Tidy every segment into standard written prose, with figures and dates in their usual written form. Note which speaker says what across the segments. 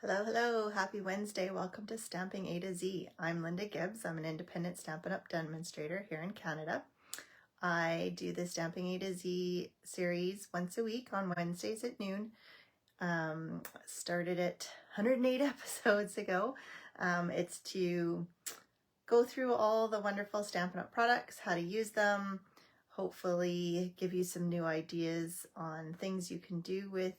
Speaker 1: Hello, hello. Happy Wednesday. Welcome to Stamping A to Z. I'm Linda Gibbs. I'm an independent Stampin' Up! Demonstrator here in Canada. I do the Stamping A to Z series once a week on Wednesdays at noon. Started it 108 episodes ago. It's to go through all the wonderful Stampin' Up! Products, how to use them, hopefully give you some new ideas on things you can do with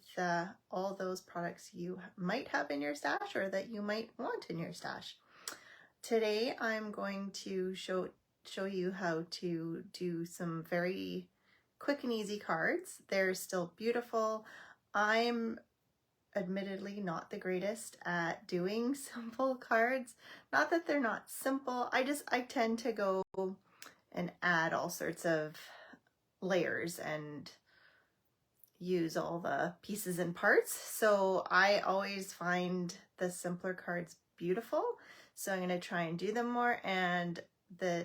Speaker 1: all those products you might have in your stash or that you might want in your stash. Today I'm going to show you how to do some very quick and easy cards. They're still beautiful. I'm admittedly not the greatest at doing simple cards. Not that they're not simple, I tend to go and add all sorts of layers and use all the pieces and parts. So I always find the simpler cards beautiful. So I'm going to try and do them more. And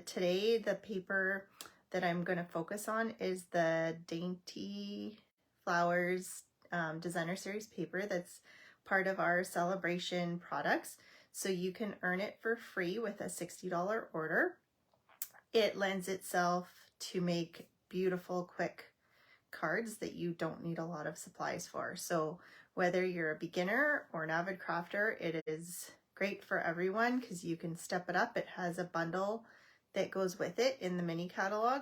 Speaker 1: today the paper that I'm going to focus on is the Dainty Flowers Designer Series paper that's part of our Sale-a-bration products. So you can earn it for free with a $60 order. It lends itself to make beautiful, quick cards that you don't need a lot of supplies for. So whether you're a beginner or an avid crafter, it is great for everyone because you can step it up. It has a bundle that goes with it in the mini catalog.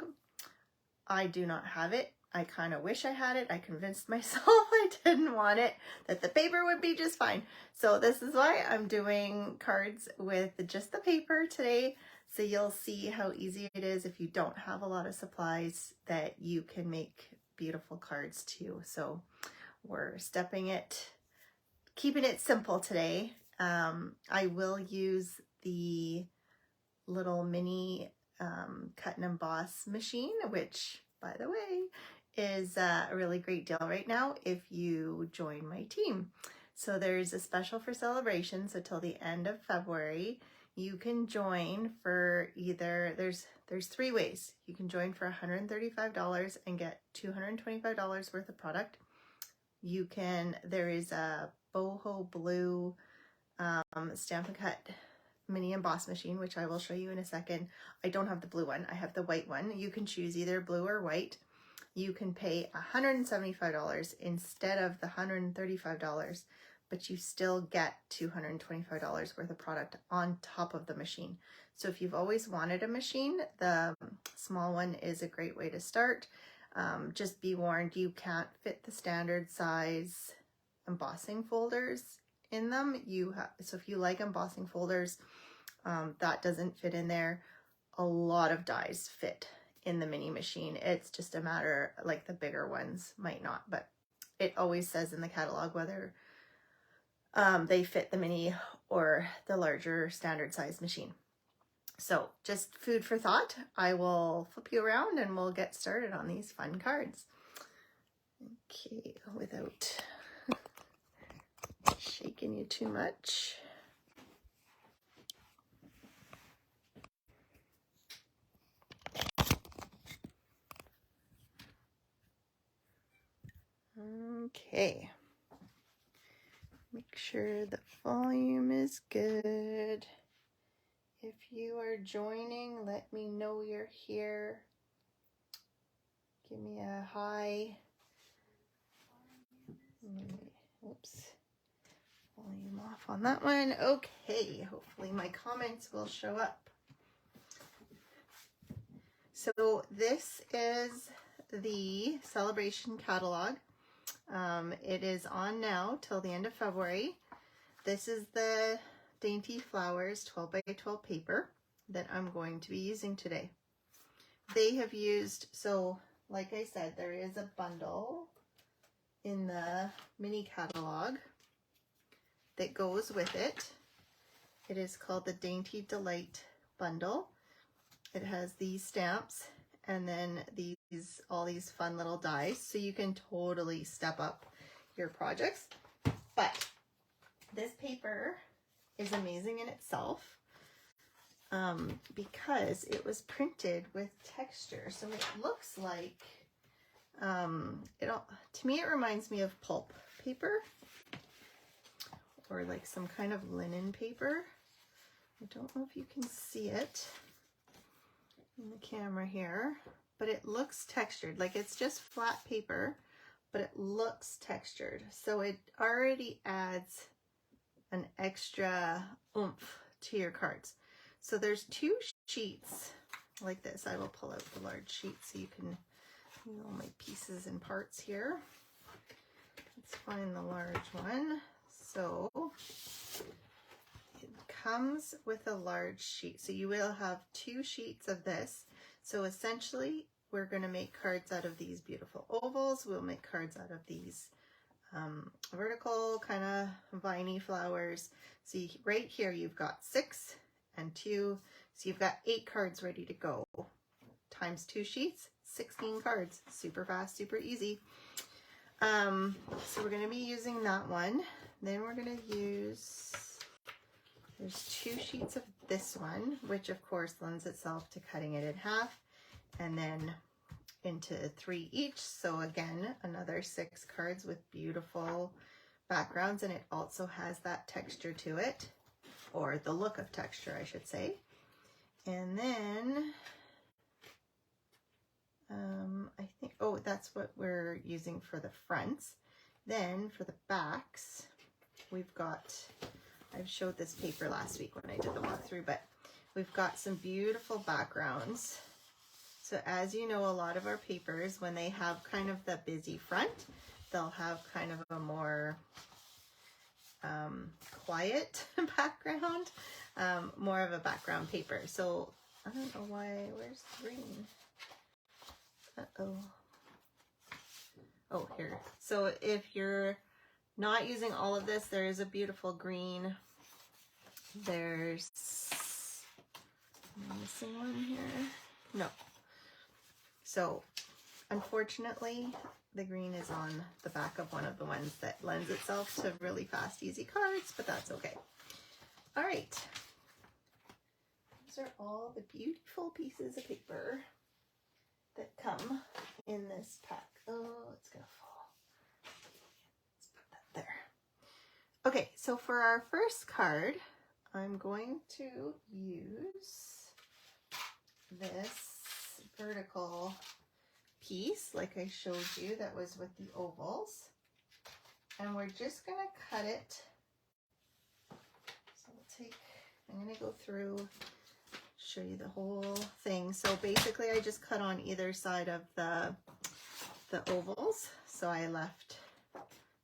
Speaker 1: I do not have it. I kind of wish I had it. I convinced myself I didn't want it, that the paper would be just fine. So this is why I'm doing cards with just the paper today. So you'll see how easy it is if you don't have a lot of supplies that you can make beautiful cards too. So we're keeping it simple today. I will use the little mini cut and emboss machine, which by the way is a really great deal right now if you join my team. So there's a special for Sale-a-bration, so till the end of February. You can join for either, there's three ways. You can join for $135 and get $225 worth of product. There is a boho blue Stampin' Cut mini emboss machine, which I will show you in a second. I don't have the blue one, I have the white one. You can choose either blue or white. You can pay $175 instead of the $135. But you still get $225 worth of product on top of the machine. So if you've always wanted a machine, the small one is a great way to start. Just be warned, you can't fit the standard size embossing folders in them. So if you like embossing folders, that doesn't fit in there. A lot of dies fit in the mini machine. It's just a matter, like the bigger ones might not, but it always says in the catalog whether they fit the mini or the larger standard size machine. So just food for thought. I will flip you around and we'll get started on these fun cards. Okay, without shaking you too much. Okay. Make sure the volume is good. If you are joining, let me know you're here. Give me a hi. Oops. Volume off on that one. Okay, hopefully my comments will show up. So this is the Sale-a-bration catalog. It is on now till the end of February. This is the Dainty Flowers 12 by 12 paper that I'm going to be using today. They have used, so like I said, there is a bundle in the mini catalog that goes with it. It is called the Dainty Delight Bundle. It has these stamps and then all these fun little dies, so you can totally step up your projects. But this paper is amazing in itself because it was printed with texture. So it looks like, to me it reminds me of pulp paper or like some kind of linen paper. I don't know if you can see it in the camera here, but it looks textured. Like it's just flat paper, but it looks textured. So it already adds an extra oomph to your cards. So there's 2 sheets like this. I will pull out the large sheet so you can see all my pieces and parts here. Let's find the large one. So it comes with a large sheet. So you will have 2 sheets of this. So essentially we're going to make cards out of these beautiful ovals. We'll make cards out of these vertical kind of viney flowers. See right here you've got 6 and 2, so you've got 8 cards ready to go. Times 2 sheets, 16 cards. Super fast, super easy. So we're going to be using that one. Then we're going to use, there's 2 sheets of this one, which of course lends itself to cutting it in half and then into 3 each. So again, another 6 cards with beautiful backgrounds, and it also has that texture to it, or the look of texture, I should say. And then I think, oh, that's what we're using for the fronts. Then for the backs, we've got, I've showed this paper last week when I did the walkthrough, but we've got some beautiful backgrounds. So as you know, a lot of our papers, when they have kind of the busy front, they'll have kind of a more quiet background, more of a background paper. So I don't know why, where's the green? Uh-oh. Oh, here. So if you're not using all of this, there is a beautiful green. There's, am I missing one here? No. So unfortunately, the green is on the back of one of the ones that lends itself to really fast, easy cards, but that's okay. All right. Those are all the beautiful pieces of paper that come in this pack. Oh, it's gonna fall. Let's put that there. Okay, so for our first card, I'm going to use this vertical piece like I showed you that was with the ovals, and we're just gonna cut it. So I'm gonna go through, show you the whole thing. So basically I just cut on either side of the ovals, so I left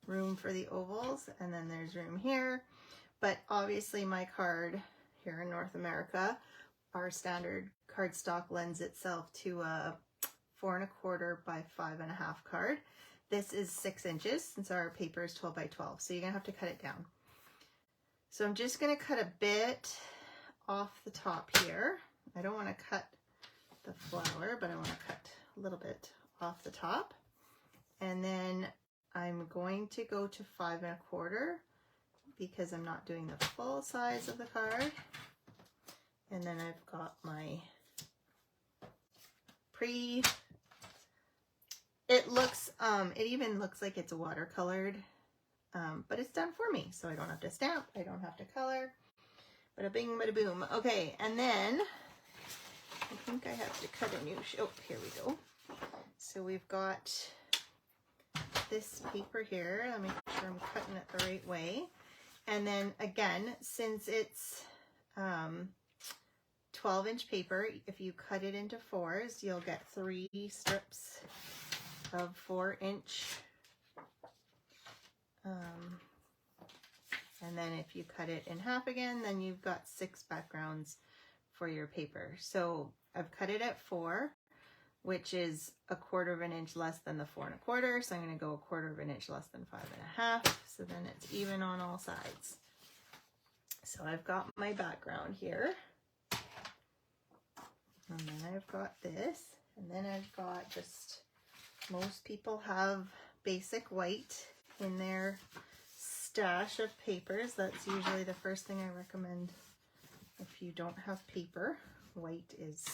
Speaker 1: room for the ovals, and then there's room here. But obviously my card here in North America, our standard cardstock lends itself to a 4 1/4 by 5 1/2 card. This is 6 inches since our paper is 12 by 12, so you're gonna have to cut it down. So I'm just gonna cut a bit off the top here. I don't want to cut the flower, but I want to cut a little bit off the top. And then I'm going to go to 5 1/4 because I'm not doing the full size of the card. And then I've got my it looks, it even looks like it's watercolored, but it's done for me. So I don't have to stamp, I don't have to color. Bada bing, bada boom. Okay, and then I think I have to cut a new, oh, here we go. So we've got this paper here. Let me make sure I'm cutting it the right way. And then again, since it's 12-inch paper, if you cut it into 4s, you'll get 3 strips of 4-inch. And then if you cut it in half again, then you've got 6 backgrounds for your paper. So I've cut it at 4, which is 1/4 inch less than the 4 1/4. So I'm going to go 1/4 inch less than 5 1/2. So then it's even on all sides. So I've got my background here. And then I've got this. And then I've got just, most people have basic white in their stash of papers. That's usually the first thing I recommend if you don't have paper. White is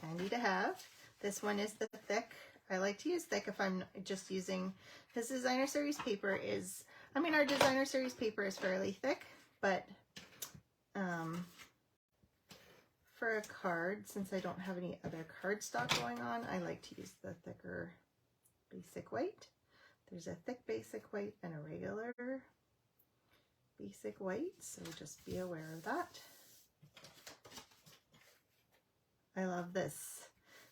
Speaker 1: handy to have. This one is the thick. I like to use thick if I'm just using, this designer series paper is I mean, our designer series paper is fairly thick, but for a card, since I don't have any other cardstock going on, I like to use the thicker basic white. There's a thick basic white and a regular basic white, so just be aware of that. I love this.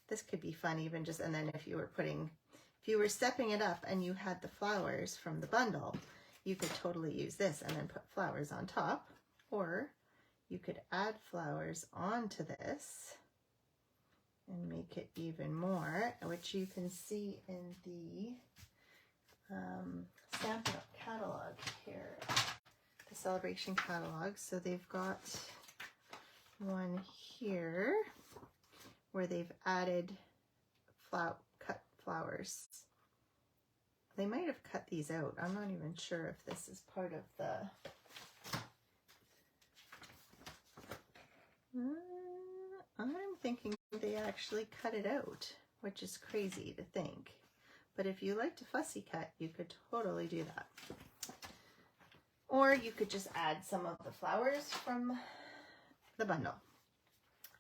Speaker 1: This could be fun even just, and then if you were stepping it up and you had the flowers from the bundle, you could totally use this and then put flowers on top, or you could add flowers onto this and make it even more, which you can see in the Stampin' Up! Catalog here, the Sale-a-bration catalog. So they've got one here where they've added cut flowers. They might have cut these out. I'm not even sure if this is part of the... I'm thinking they actually cut it out, which is crazy to think. But if you like to fussy cut, you could totally do that. Or you could just add some of the flowers from the bundle.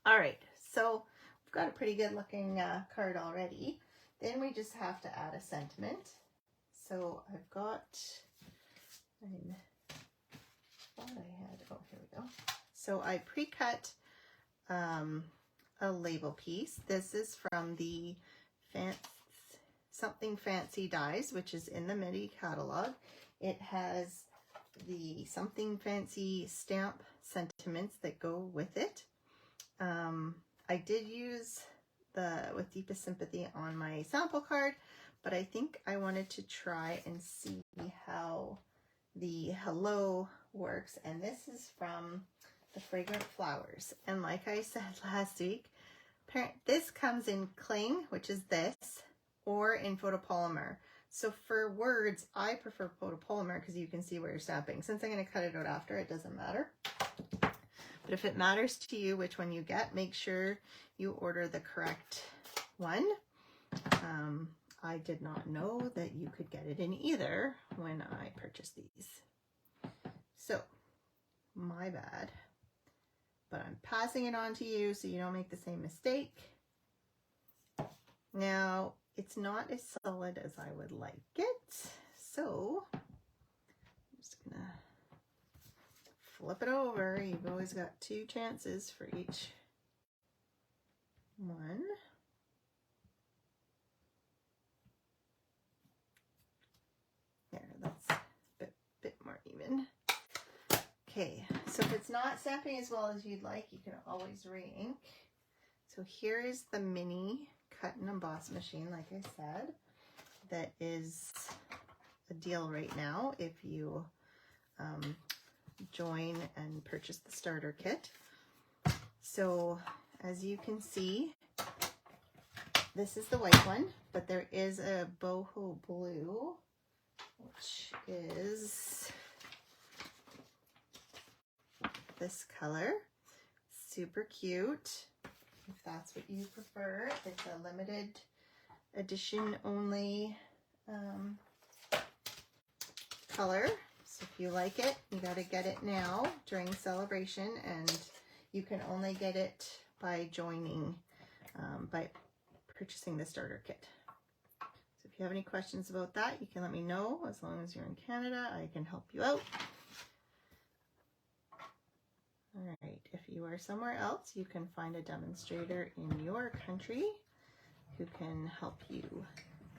Speaker 1: All right, so we've got a pretty good looking card already. Then we just have to add a sentiment. So I've got, I thought I had, oh, here we go. So I pre-cut a label piece. This is from the Something Fancy dies, which is in the MIDI catalog. It has the Something Fancy stamp sentiments that go with it. I did use the With Deepest Sympathy on my sample card, but I think I wanted to try and see how the hello works. And this is from the Fragrant Flowers. And like I said last week, this comes in cling, which is this, or in photopolymer. So for words, I prefer photopolymer because you can see where you're stamping. Since I'm going to cut it out after, it doesn't matter. But if it matters to you which one you get, make sure you order the correct one. I did not know that you could get it in either when I purchased these. So, my bad. But I'm passing it on to you so you don't make the same mistake. Now, it's not as solid as I would like it, so I'm just gonna flip it over. You've always got 2 chances for each one. There, that's a bit more even. Okay, so if it's not stamping as well as you'd like, you can always re-ink. So here is the mini cut and emboss machine, like I said, that is a deal right now if you join and purchase the starter kit. So as you can see, this is the white one, but there is a boho blue, which is this color. Super cute. If that's what you prefer, it's a limited edition only color. So if you like it, you got to get it now during Sale-a-bration, and you can only get it by joining, by purchasing the starter kit. So if you have any questions about that, you can let me know. As long as you're in Canada, I can help you out. All right, if you are somewhere else, you can find a demonstrator in your country who can help you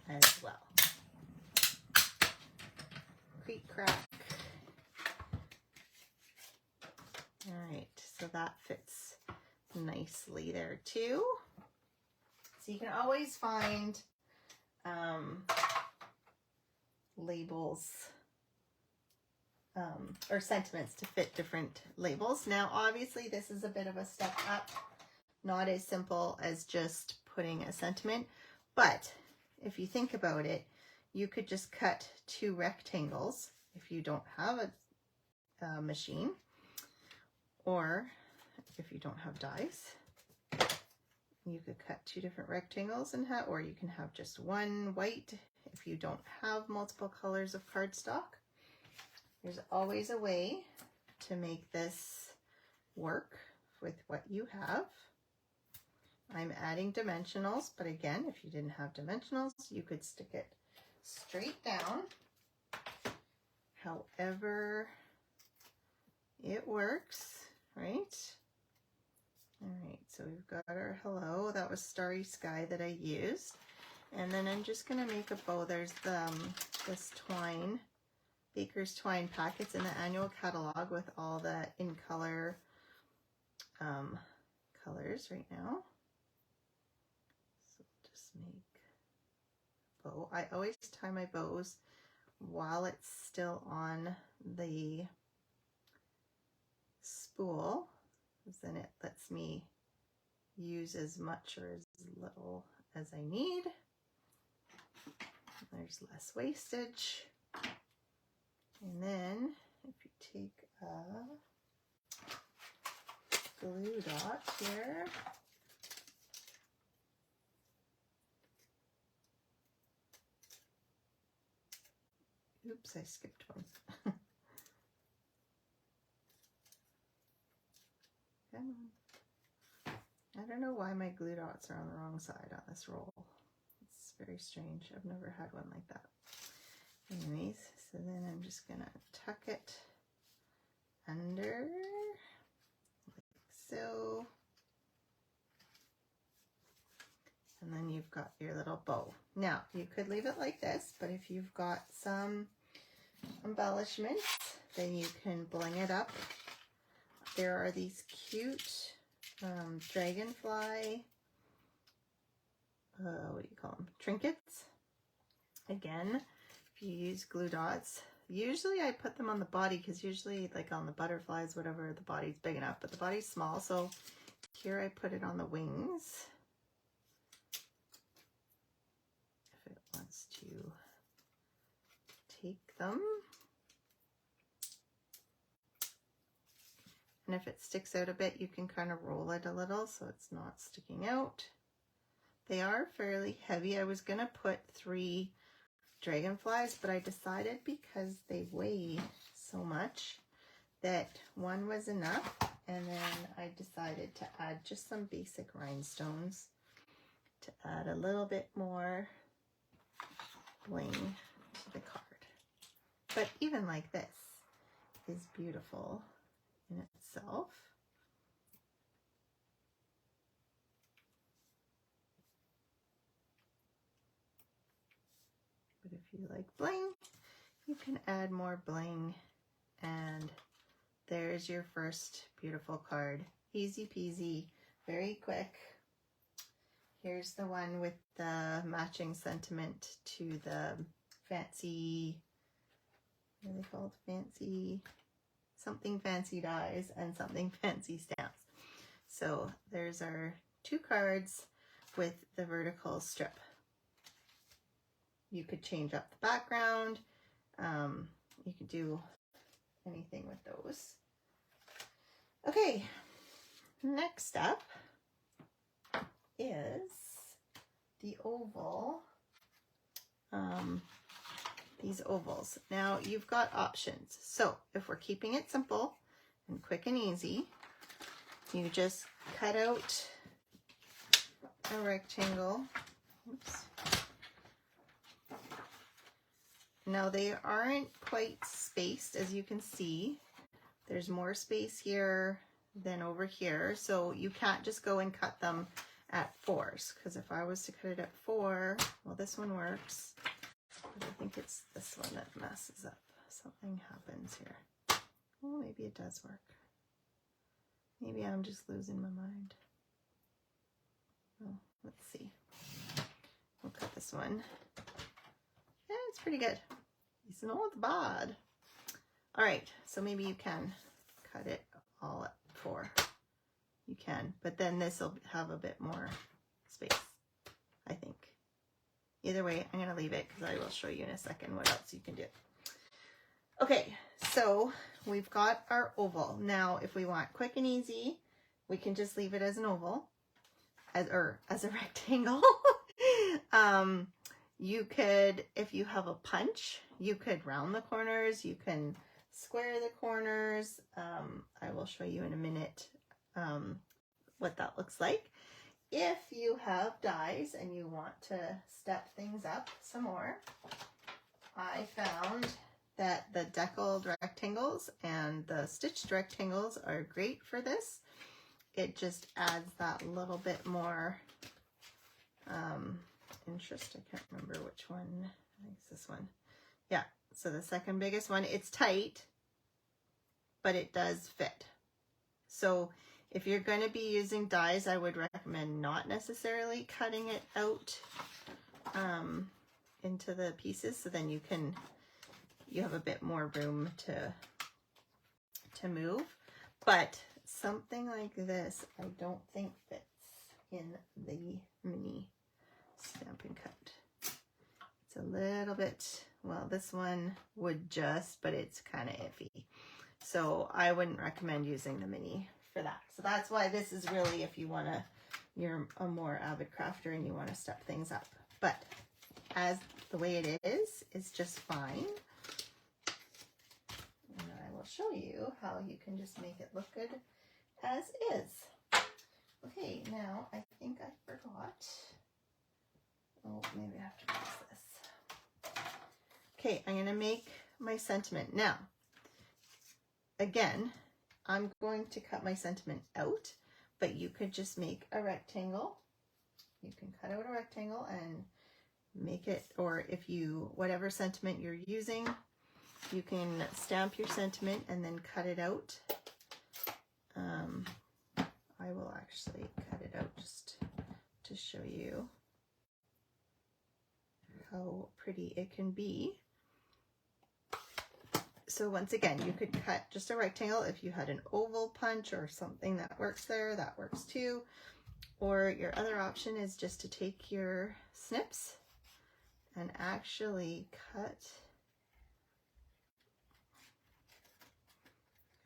Speaker 1: as well. Creak, crack. All right, so that fits nicely there too. So you can always find labels or sentiments to fit different labels. Now, obviously, this is a bit of a step up, not as simple as just putting a sentiment, but if you think about it, you could just cut 2 rectangles if you don't have a machine, or if you don't have dies, you could cut 2 different rectangles and have, or you can have just one white if you don't have multiple colors of cardstock. There's always a way to make this work with what you have. I'm adding dimensionals, but again, if you didn't have dimensionals, you could stick it straight down. However it works, right? All right, so we've got our hello. That was Starry Sky that I used. And then I'm just gonna make a bow. There's the this twine, Baker's Twine packets in the annual catalog with all the in color colors right now. So just make a bow. I always tie my bows while it's still on the spool, because then it lets me use as much or as little as I need. There's less wastage. And then if you take a glue dot here, oops, I skipped one. Come on. I don't know why my glue dots are on the wrong side on this roll. It's very strange. I've never had one like that. Anyways, so then I'm just gonna tuck it under like so. And then you've got your little bow. Now, you could leave it like this, but if you've got some embellishments, then you can bling it up. There are these cute dragonfly, what do you call them? Trinkets. Again, if you use glue dots, usually I put them on the body because usually like on the butterflies, whatever, the body's big enough, but the body's small. So here I put it on the wings. If it wants to take them. And if it sticks out a bit, you can kind of roll it a little so it's not sticking out. They are fairly heavy. I was gonna put 3 dragonflies, but I decided because they weigh so much that 1 was enough. And then I decided to add just some basic rhinestones to add a little bit more bling to the card. But even like this is beautiful in itself. But if you like bling, you can add more bling, and there's your first beautiful card. Easy peasy, very quick. Here's the one with the matching sentiment to the fancy, what are they called? Fancy, something fancy dies and something fancy stamps. So there's our 2 cards with the vertical strip. You could change up the background. You could do anything with those. Okay, next up is the oval. These ovals. Now you've got options. So if we're keeping it simple and quick and easy, you just cut out a rectangle. Oops. Now they aren't quite spaced, as you can see. There's more space here than over here. So you can't just go and cut them at 4s, because if I was to cut it at 4, well, this one works. But I think it's this one that messes up. Something happens here. Well, maybe it does work. Maybe I'm just losing my mind. Oh, let's see. We'll cut this one. Yeah, it's pretty good. It's not bad. All right, so maybe you can cut it all at 4. You can, but then this will have a bit more space, I think. Either way, I'm going to leave it because I will show you in a second what else you can do. Okay, so we've got our oval. Now, if we want quick and easy, we can just leave it as an oval, as a rectangle. You could, if you have a punch, you could round the corners. You can square the corners. I will show you in a minute what that looks like. If you have dies and you want to step things up some more, I found that the deckled rectangles and the stitched rectangles are great for this. It just adds that little bit more interest. I can't remember which one. I think it's this one. Yeah, so the second biggest one, it's tight, but it does fit. So if you're going to be using dies, I would recommend not necessarily cutting it out into the pieces, so then you have a bit more room to move. But something like this, I don't think fits in the mini Stampin' Cut. It's a little bit, well, this one would just, but it's kind of iffy. So I wouldn't recommend using the mini for that. So that's why this is really if you want to, you're a more avid crafter and you want to step things up. But as the way it is just fine. And I will show you how you can just make it look good as is. Okay, now I think I forgot. Oh, maybe I have to use this. Okay, I'm going to make my sentiment. Now, again, I'm going to cut my sentiment out, but you could just make a rectangle. You can cut out a rectangle and make it, or if you, whatever sentiment you're using, you can stamp your sentiment and then cut it out. I will actually cut it out just to show you how pretty it can be. So once again, you could cut just a rectangle. If you had an oval punch or something that works there, that works too. Or your other option is just to take your snips and actually cut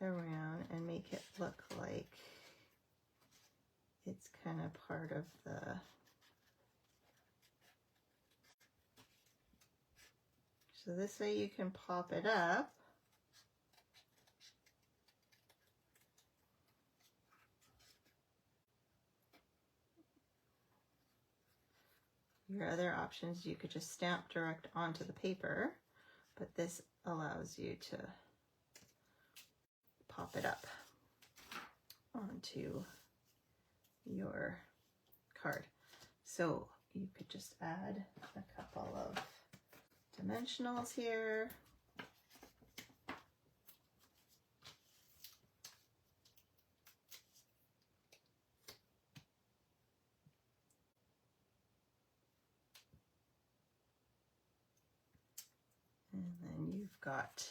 Speaker 1: around and make it look like it's kind of part of the, so this way you can pop it up. Your other options, you could just stamp direct onto the paper, but this allows you to pop it up onto your card. So you could just add a couple of dimensionals here. And then you've got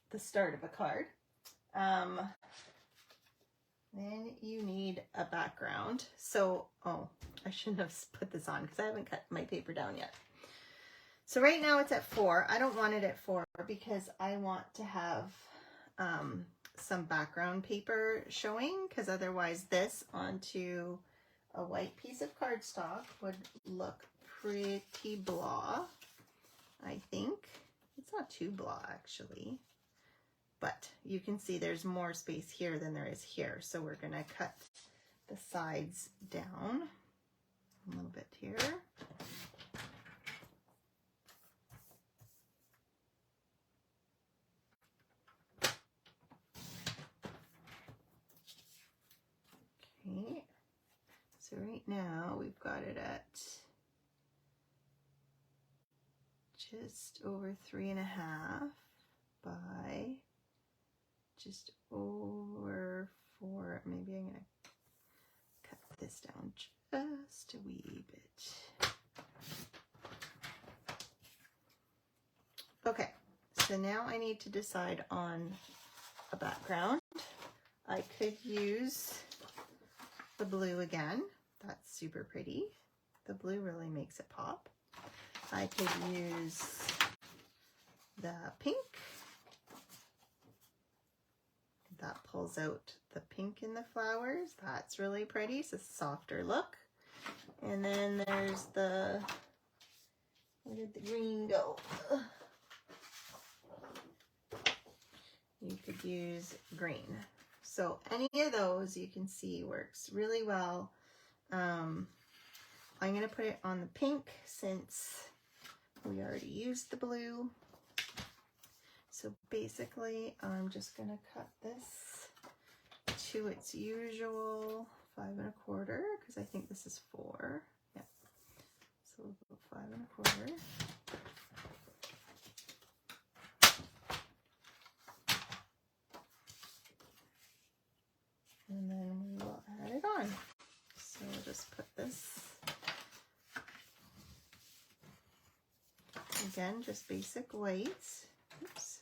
Speaker 1: the start of a card. Then you need a background. So, oh, I shouldn't have put this on because I haven't cut my paper down yet. So right now it's at 4. I don't want it at 4 because I want to have some background paper showing, because otherwise this onto a white piece of cardstock would look pretty blah, I think. It's not too blah actually, but you can see there's more space here than there is here. So we're gonna cut the sides down a little bit here. Okay, so right now we've got it at just over 3.5 by just over 4. Maybe I'm gonna cut this down just a wee bit. Okay, so now I need to decide on a background. I could use the blue again. That's super pretty. The blue really makes it pop. I could use the pink. That pulls out the pink in the flowers. That's really pretty. It's a softer look. And then there's the, where did the green go? you could use green. So any of those you can see works really well. I'm going to put it on the pink since we already used the blue. So basically I'm just going to cut this to its usual 5 1/4 because I think this is 4. Yeah. So we'll go 5 1/4. And then we will add it on. So we'll just put this, again, just basic white. Oops.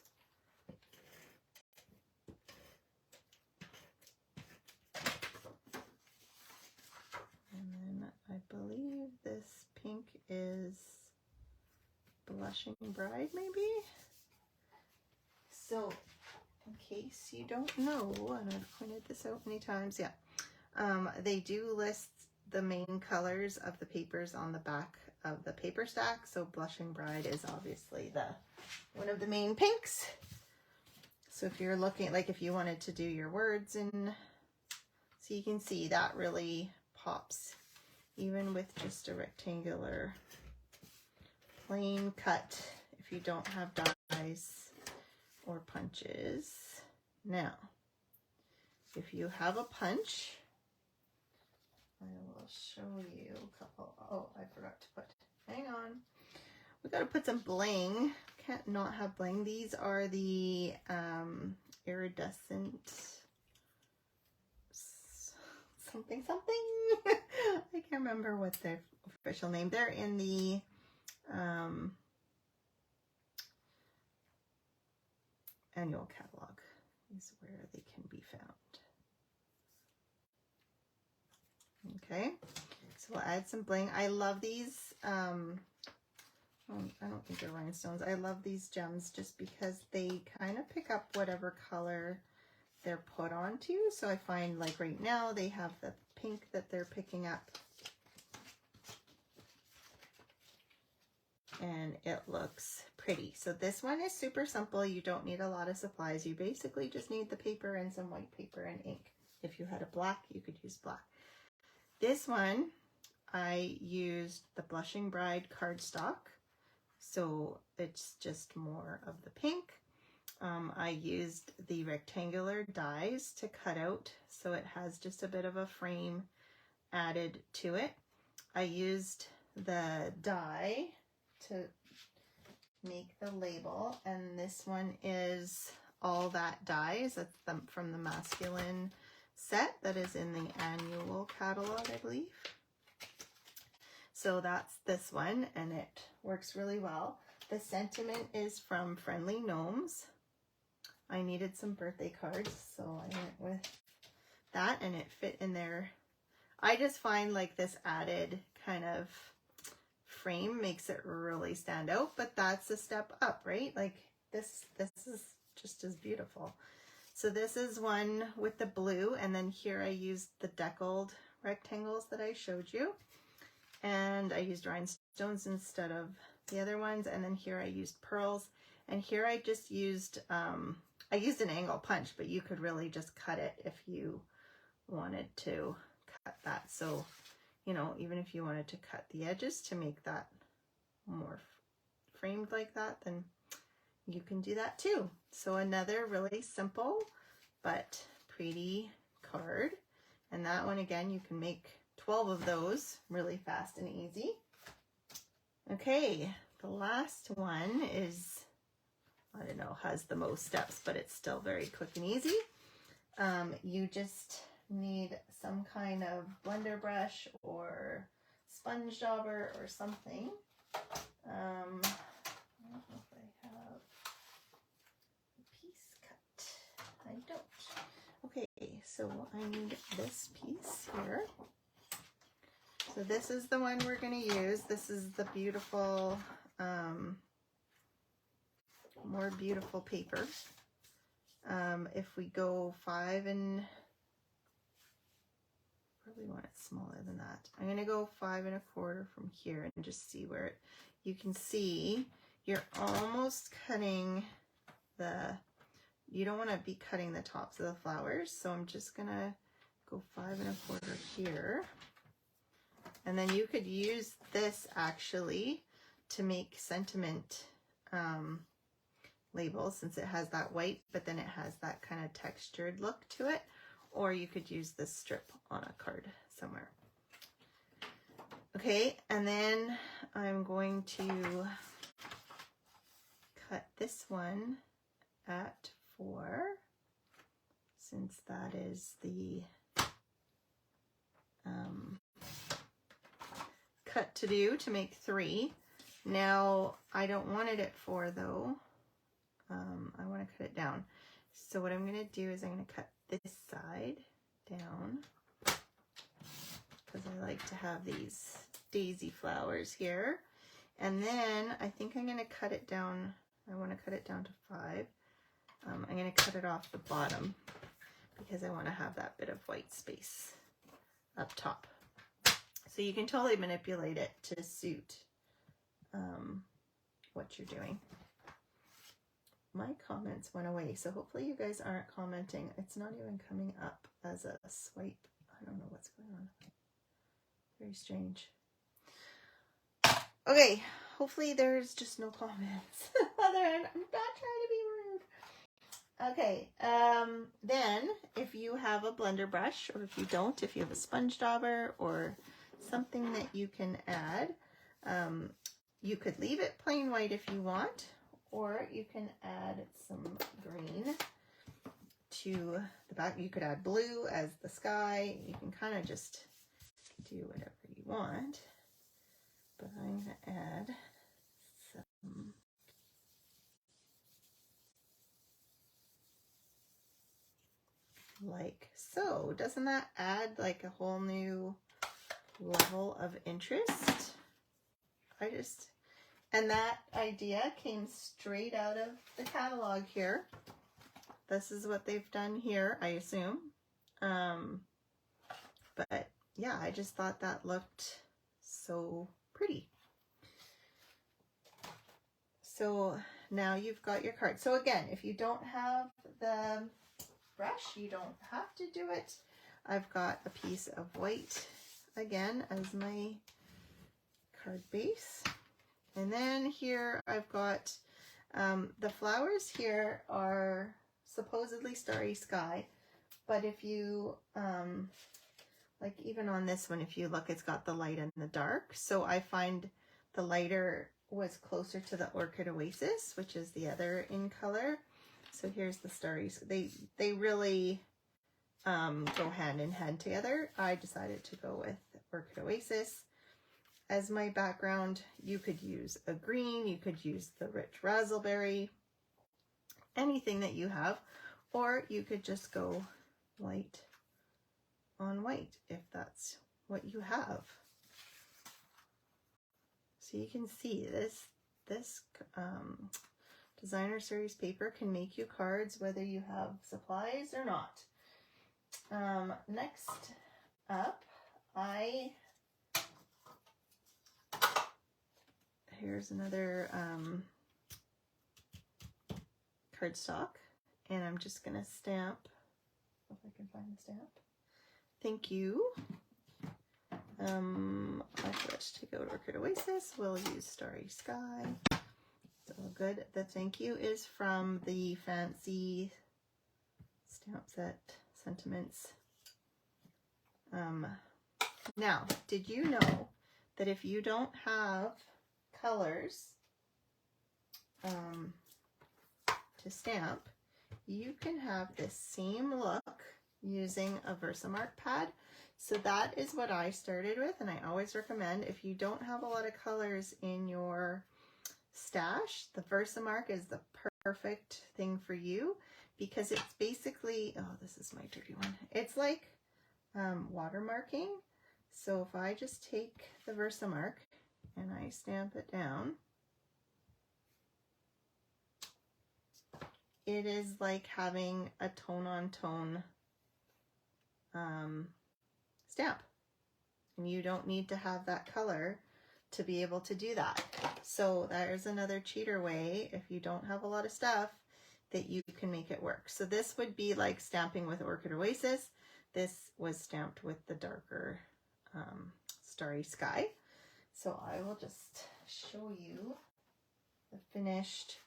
Speaker 1: And then I believe this pink is Blushing Bride, maybe? So in case you don't know, and I've pointed this out many times, yeah, they do list the main colors of the papers on the back of the paper stack. So Blushing Bride is obviously one of the main pinks. So if you're looking, like if you wanted to do your words in, so you can see that really pops, even with just a rectangular plain cut, if you don't have dies or punches. Now, if you have a punch, I will show you a couple. Oh, I forgot to put, hang on. We got to put some bling. Can't not have bling. These are the iridescent something. I can't remember what their official name. They're in the annual catalog is where they can be found. Okay, so we'll add some bling. I love these. I don't think they're rhinestones. I love these gems just because they kind of pick up whatever color they're put onto. So I find like right now they have the pink that they're picking up. And it looks pretty. So this one is super simple. You don't need a lot of supplies. You basically just need the paper and some white paper and ink. If you had a black, you could use black. This one, I used the Blushing Bride cardstock. So it's just more of the pink. I used the rectangular dies to cut out. So it has just a bit of a frame added to it. I used the die to make the label, and this one is All That Dies. That's from the masculine set that is in the annual catalog, I believe. So that's this one, and it works really well. The sentiment is from Friendly Gnomes. I needed some birthday cards, so I went with that, and it fit in there. I just find like this added kind of frame makes it really stand out, but that's a step up, right? Like this is just as beautiful. So this is one with the blue, and then here I used the deckled rectangles that I showed you, and I used rhinestones instead of the other ones, and then here I used pearls, and here I just used I used an angle punch, but you could really just cut it if you wanted to cut that. So you know, even if you wanted to cut the edges to make that more framed like that, then you can do that too. So another really simple but pretty card. And that one, again, you can make 12 of those really fast and easy. Okay, the last one is, I don't know, has the most steps, but it's still very quick and easy. You just need some kind of blender brush or sponge dauber or something. I don't know if I have a piece cut. I don't. Okay, so I need this piece here. So this is the one we're going to use. This is the beautiful, more beautiful paper. If we go 5 and probably want it smaller than that. I'm going to go 5 1/4 from here and just see where it, you can see you're almost cutting the you don't want to be cutting the tops of the flowers. So I'm just gonna go 5 1/4 here. And then you could use this actually to make sentiment labels, since it has that white, but then it has that kind of textured look to it. Or you could use this strip on a card somewhere. Okay, and then I'm going to cut this one at 4, since that is the cut to do to make 3. Now I don't want it at 4 though. I want to cut it down. So what I'm going to do is I'm going to cut this side down, because I like to have these daisy flowers here. And then I think I'm going to cut it down. I want to cut it down to 5. I'm going to cut it off the bottom because I want to have that bit of white space up top. So you can totally manipulate it to suit what you're doing. My comments went away, so hopefully you guys aren't commenting. It's not even coming up as a swipe. I don't know what's going on. Very strange. Okay, hopefully there's just no comments. Other than, I'm not trying to be rude. Okay, then if you have a blender brush, or if you don't, if you have a sponge dauber or something that you can add, you could leave it plain white if you want, or you can add some green to the back. You could add blue as the sky. You can kind of just do whatever you want. But I'm going to add some like so. Doesn't that add like a whole new level of interest? And that idea came straight out of the catalog here. This is what they've done here, I assume. But yeah, I just thought that looked so pretty. So now you've got your card. So again, if you don't have the brush, you don't have to do it. I've got a piece of white again as my card base. And then here I've got the flowers here are supposedly starry sky, but if you like even on this one, if you look, it's got the light and the dark. So I find the lighter was closer to the Orchid Oasis, which is the other in color. So here's the starry. They really go hand in hand together. I decided to go with Orchid Oasis as my background. You could use a green, you could use the rich razzleberry, anything that you have, or you could just go white on white if that's what you have. So you can see this designer series paper can make you cards whether you have supplies or not. Next up, here's another cardstock, and I'm just gonna stamp, if I can find the stamp. Thank you. Let's take out Orchid Oasis. We'll use Starry Sky. It's all good. The thank you is from the fancy stamp set Sentiments. Now, did you know that if you don't have colors to stamp, you can have this same look using a Versamark pad? So that is what I started with, and I always recommend, if you don't have a lot of colors in your stash, the Versamark is the perfect thing for you, because it's basically, oh, this is my dirty one. It's like watermarking. So if I just take the Versamark and I stamp it down, it is like having a tone-on-tone stamp. And you don't need to have that color to be able to do that. So there's another cheater way. If you don't have a lot of stuff, that you can make it work. So this would be like stamping with Orchid Oasis. This was stamped with the darker Starry Sky. So I will just show you the finished.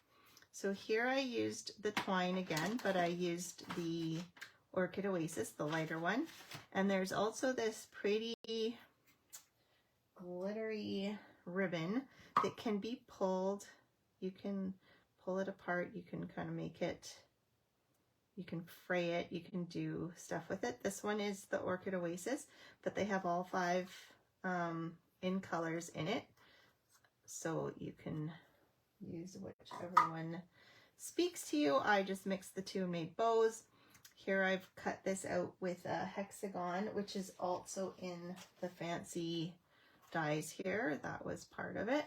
Speaker 1: So here I used the twine again, but I used the Orchid Oasis, the lighter one. And there's also this pretty glittery ribbon that can be pulled. You can pull it apart, you can kind of make it, you can fray it, you can do stuff with it. This one is the Orchid Oasis, but they have all 5 in colors in it. So you can use whichever one speaks to you. I just mixed the 2 and made bows. Here I've cut this out with a hexagon, which is also in the fancy dies here. That was part of it.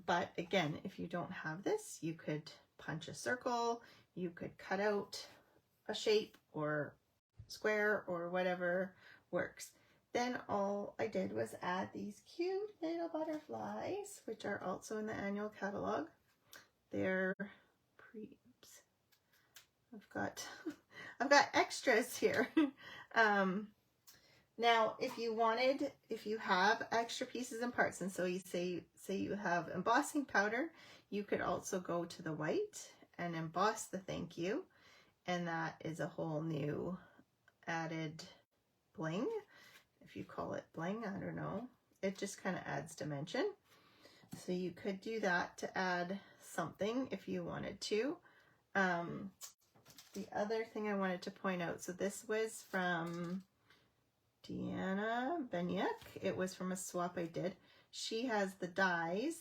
Speaker 1: But again, if you don't have this, you could punch a circle, you could cut out a shape or square or whatever works. Then all I did was add these cute little butterflies, which are also in the annual catalog. They're oops, I've got extras here. Now, if you have extra pieces and parts, and so you say you have embossing powder, you could also go to the white and emboss the thank you, and that is a whole new added bling. If you call it bling, I don't know. It just kind of adds dimension. So you could do that to add something if you wanted to. The other thing I wanted to point out, so this was from Deanna Benyuk. It was from a swap I did. She has the dies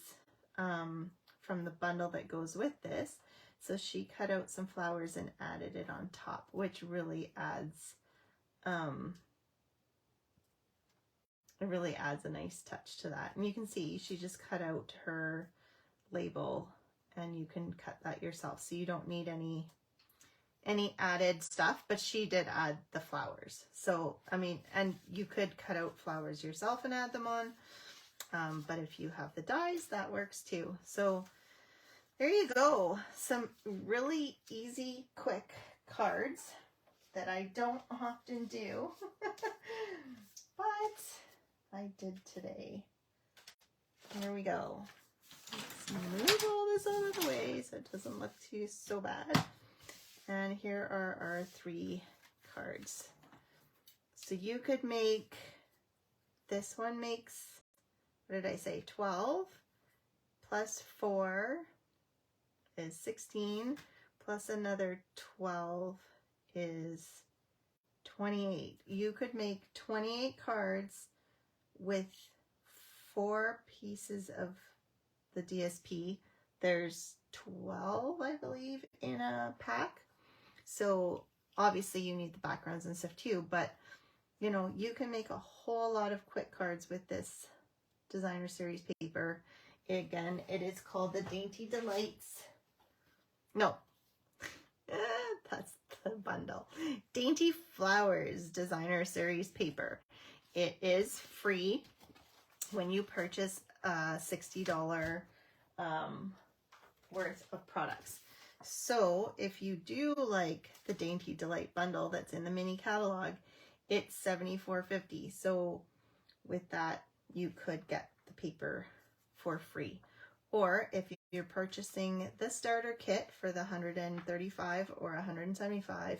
Speaker 1: from the bundle that goes with this. So she cut out some flowers and added it on top, which really adds a nice touch to that. And you can see she just cut out her label, and you can cut that yourself. So you don't need any added stuff, but she did add the flowers. So, I mean, and you could cut out flowers yourself and add them on. But if you have the dies, that works too. So there you go. Some really easy, quick cards that I don't often do, but I did today. Here we go. Let's move all this out of the way so it doesn't look so bad. And here are our 3 cards. So you could make, this one makes, what did I say, 12 plus 4 is 16, plus another 12 is 28. You could make 28 cards with 4 pieces of the DSP. There's 12, I believe, in a pack. So obviously you need the backgrounds and stuff too, but you know, you can make a whole lot of quick cards with this designer series paper. Again, it is called the Dainty Delights. No, that's the bundle. Dainty Flowers designer series paper. It is free when you purchase a $60 worth of products. So if you do like the Dainty Delight bundle that's in the mini catalog, it's $74.50. So with that, you could get the paper for free. Or if you're purchasing the starter kit for the $135 or $175,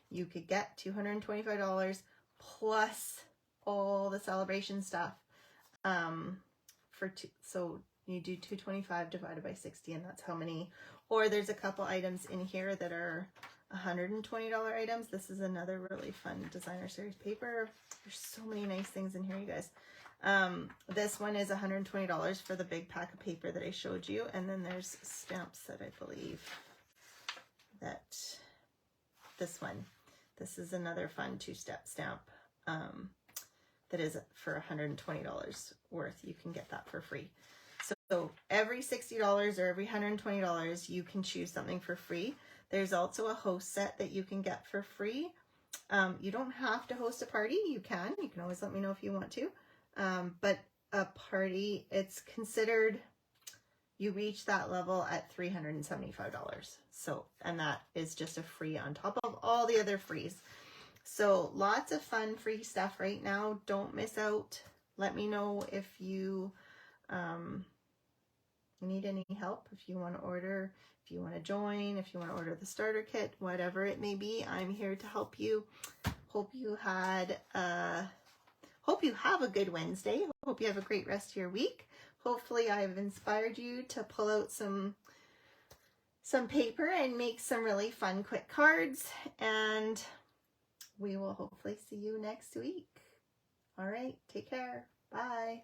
Speaker 1: you could get $225 plus all the celebration stuff. So you do $225 divided by 60, and that's how many. Or there's a couple items in here that are $120 items. This is another really fun designer series paper. There's so many nice things in here, you guys. This one is $120 for the big pack of paper that I showed you. And then there's stamps that I believe that this is another fun 2-step stamp that is for $120 worth. You can get that for free. So every $60 or every $120, you can choose something for free. There's also a host set that you can get for free. You don't have to host a party. You can always let me know if you want to. But a party, it's considered you reach that level at $375. So, and that is just a free on top of all the other frees. So lots of fun free stuff right now. Don't miss out. Let me know if you need any help, if you want to order, if you want to join, if you want to order the starter kit, whatever it may be. I'm here to help you. Hope you have a good Wednesday. Hope you have a great rest of your week. Hopefully I've inspired you to pull out some paper and make some really fun quick cards, and we will hopefully see you next week. All right, take care. Bye.